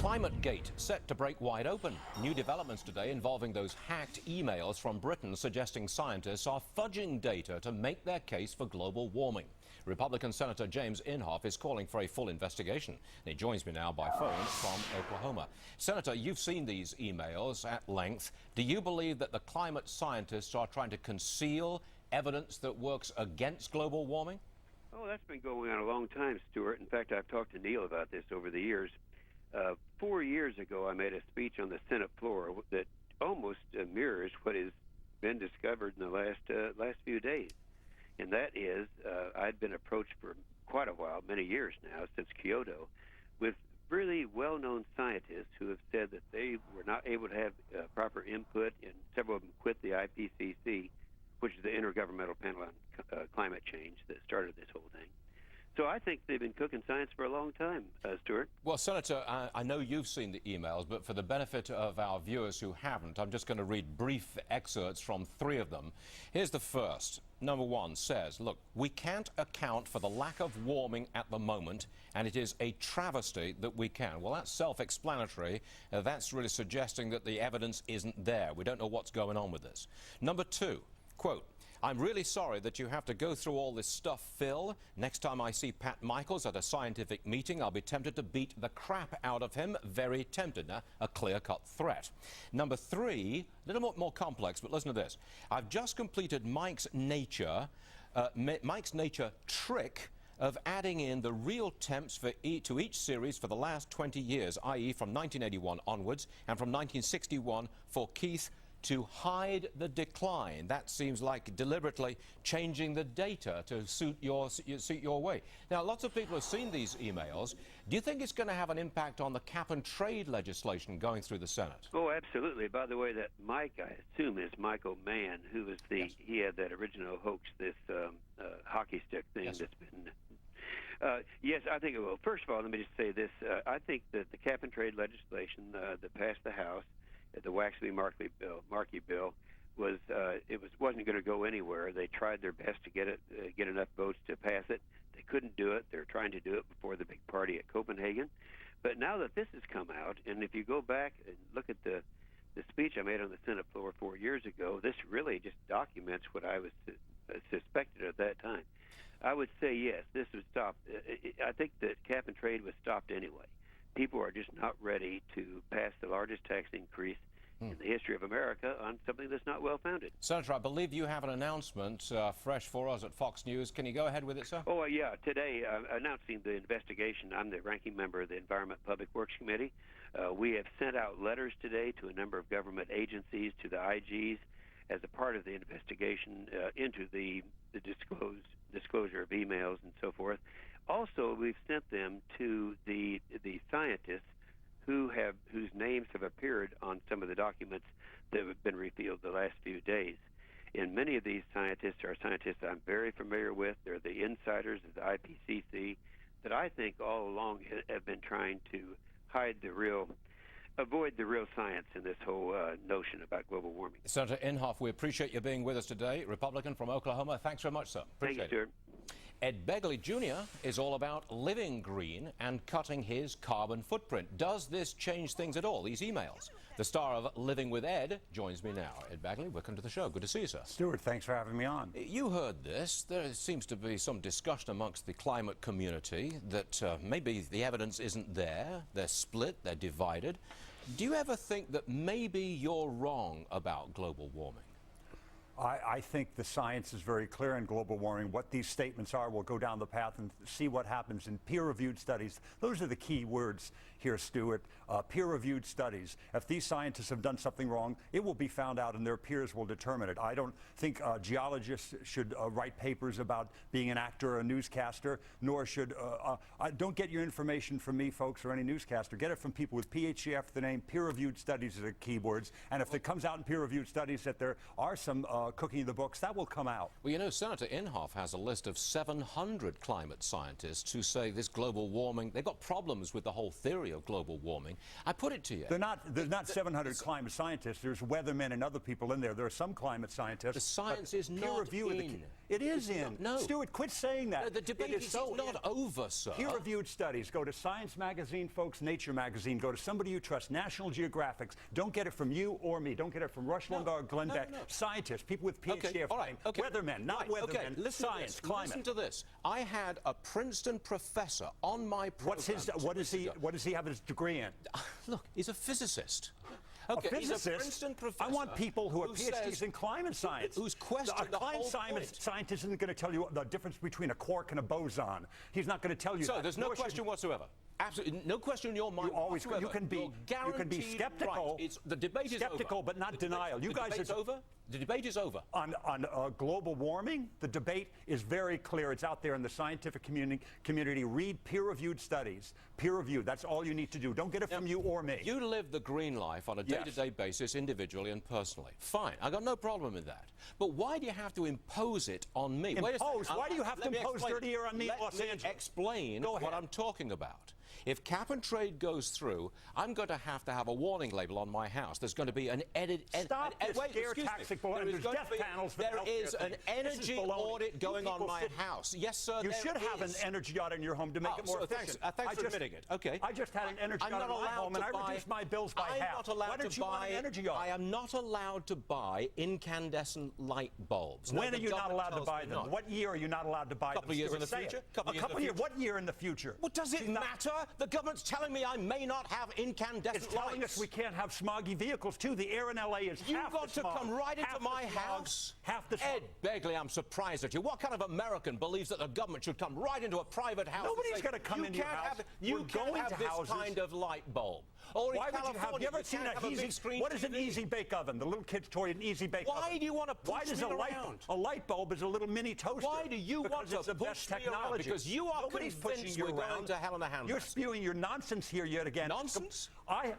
ClimateGate set to break wide open. New developments today involving those hacked emails from Britain suggesting scientists are fudging data to make their case for global warming. Republican Senator James Inhofe is calling for a full investigation. And he joins me now by phone from Oklahoma. Senator, you've seen these emails at length. Do you believe that the climate scientists are trying to conceal evidence that works against global warming? Oh, that's been going on a long time, Stuart. In fact, I've talked to Neil about this over the years. 4 years ago, I made a speech on the Senate floor that almost mirrors what has been discovered in the last few days. And that is, I'd been approached for quite a while, many years now, since Kyoto, with really well-known scientists who have said that they were not able to have proper input, and several of them quit the IPCC, which is the Intergovernmental Panel on Climate Change that started this whole thing. So I think they've been cooking science for a long time, Stuart. Well, Senator, I know you've seen the emails, but for the benefit of our viewers who haven't, I'm just going to read brief excerpts from 3 of them. Here's the first. Number 1 says, look, we can't account for the lack of warming at the moment, and it is a travesty that we can. Well, that's self-explanatory. That's really suggesting that the evidence isn't there. We don't know what's going on with this. Number 2, quote, I'm really sorry that you have to go through all this stuff, Phil. Next time I see Pat Michaels at a scientific meeting, I'll be tempted to beat the crap out of him. Very tempted. Now, a clear-cut threat. Number 3, a little more complex, but listen to this. I've just completed Mike's Nature trick of adding in the real temps to each series for the last 20 years, i.e. from 1981 onwards, and from 1961 for Keith, to hide the decline. That seems like deliberately changing the data to suit your way. Now, lots of people have seen these emails. Do you think it's going to have an impact on the cap-and-trade legislation going through the Senate? Oh, absolutely. By the way, that Mike, I assume, is Michael Mann, who was he had that original hoax, this hockey stick thing that's been... yes, I think it will. First of all, let me just say this. I think that the cap-and-trade legislation that passed the House, the Waxman-Markey bill, wasn't going to go anywhere. They tried their best to get enough votes to pass it. They couldn't do it. They're trying to do it before the big party at Copenhagen. But now that this has come out, and if you go back and look at the speech I made on the Senate floor 4 years ago, this really just documents what I was suspected at that time. I would say yes, this was stopped. I think that cap and trade was stopped anyway. People are just not ready to pass the largest tax increase in the history of America on something that's not well-founded. Senator, I believe you have an announcement fresh for us at Fox News. Can you go ahead with it, sir? Oh, yeah. Today, announcing the investigation. I'm the ranking member of the Environment Public Works Committee. We have sent out letters today to a number of government agencies, to the IGs, as a part of the investigation into the disclosure of emails and so forth. Also, we've sent them to the scientists whose names have appeared on some of the documents that have been revealed the last few days. And many of these scientists are scientists I'm very familiar with. They're the insiders of the IPCC that I think all along have been trying to avoid the real science in this whole notion about global warming. Senator Inhofe, we appreciate you being with us today. Republican from Oklahoma. Thanks very much, sir. Appreciate it. Ed Begley Jr. is all about living green and cutting his carbon footprint. Does this change things at all, these emails? The star of Living with Ed joins me now. Ed Begley, welcome to the show. Good to see you, sir. Stuart, thanks for having me on. You heard this. There seems to be some discussion amongst the climate community that maybe the evidence isn't there. They're split, they're divided. Do you ever think that maybe you're wrong about global warming? I think the science is very clear in global warming. What these statements are, we'll go down the path and see what happens in peer-reviewed studies. Those are the key words here, Stuart. Peer-reviewed studies. If these scientists have done something wrong, it will be found out and their peers will determine it. I don't think geologists should write papers about being an actor or a newscaster, nor should... don't get your information from me, folks, or any newscaster. Get it from people with PhD after the name. Peer-reviewed studies are the keywords. And if it comes out in peer-reviewed studies that there are some cooking the books, that will come out. Well, you know, Senator Inhofe has a list of 700 climate scientists who say this global warming, they've got problems with the whole theory of global warming. I put it to you. There's not 700 climate scientists. There's weathermen and other people in there. There are some climate scientists. The science is not in. It is in. No. Stuart, quit saying that. The debate is not over, sir. Peer-reviewed studies. Go to Science Magazine, folks, Nature Magazine. Go to somebody you trust, National Geographic. Don't get it from you or me. Don't get it from Rush Limbaugh or Glenn Beck. Scientists, people with PhD. All right. Weathermen, not weathermen. Okay. Listen Science, climate. Listen to this. I had a Princeton professor on my program. What does he have his degree in? Look, he's a physicist. Okay, a physicist? He's a Princeton professor. I want people who are PhDs in climate science. Who's questioned the whole point. Scientist isn't going to tell you the difference between a quark and a boson. He's not going to tell you that. So there's no question whatsoever. Absolutely no question in your mind. You can be skeptical. Right. The debate is skeptical, over. But not denial. You guys are over. The debate is over. On global warming, the debate is very clear. It's out there in the scientific community. Read peer-reviewed studies. Peer-reviewed. That's all you need to do. Don't get it from you or me. You live the green life on a day-to-day basis, individually and personally. Fine. I've got no problem with that. But why do you have to impose it on me? Impose? Why do you have to impose 30 years on me in Los Angeles? Let me explain what I'm talking about. If cap and trade goes through, I'm going to have a warning label on my house. There's going to be an Stop this scare tactic. There is an energy audit going on my house. Yes, sir. You should have an energy audit in your home to make it more efficient. Thanks for admitting it. Okay. I just had an energy audit in my home, and I reduced my bills by half. Why don't you want an energy audit? I am not allowed to buy incandescent light bulbs. When are you not allowed to buy them? What year are you not allowed to buy them? A couple of years in the future. What year in the future? What does it matter? The government's telling me I may not have incandescent lights. It's telling us we can't have smoggy vehicles, too. The air in L.A. is half the smog. You've got to come right into my house. Half the smog. Ed Begley, I'm surprised at you. What kind of American believes that the government should come right into a private house? Nobody's going to come into your house. You can't have this kind of light bulb. Or in California, have you ever seen a easy screen? What is an easy bake oven? The little kids' toy, an easy bake oven. Why do you want to push me around? A light bulb is a little mini toaster. Why do you want to push me around? Because you are convinced we're going to hell in a handbasket. You're spewing your nonsense here yet again. Nonsense?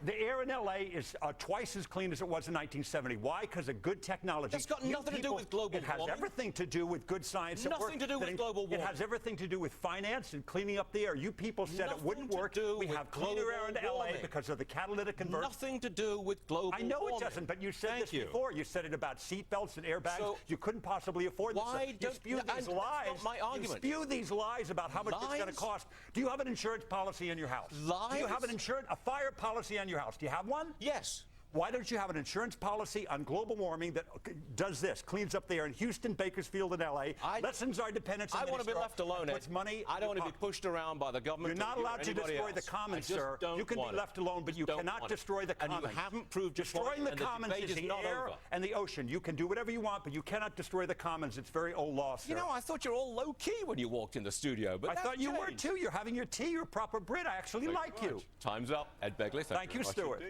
The air in L.A. is twice as clean as it was in 1970. Why? Because of good technology. That's got nothing to do with global warming. It has everything to do with good science. Nothing to do with global warming. It has everything to do with finance and cleaning up the air. You people said it wouldn't work. We have cleaner air in L.A. because of the catalytic converter. Nothing to do with global warming. I know it doesn't, but you said this before. You said it about seatbelts and airbags. So you couldn't possibly afford this. You spew these lies. That's not my argument. You spew these lies about how much it's going to cost. Do you have an insurance policy in your house? Lies? Do you have a fire policy on your house? Do you have one? Yes. Why don't you have an insurance policy on global warming that does this, cleans up the air in Houston, Bakersfield, and L.A., lessens our dependence on I want to be left alone, Ed. I don't want to be pushed around by the government. You're not allowed to destroy the commons, sir. You can be left alone, but you cannot destroy the commons. And you haven't proved destroying the commons is the air and the ocean. You can do whatever you want, but you cannot destroy the commons. It's very old law, sir. You know, I thought you were all low-key when you walked in the studio, but I thought you were, too. You're having your tea. You're a proper Brit. I actually like you. Time's up. Ed Begley, thank you Stuart.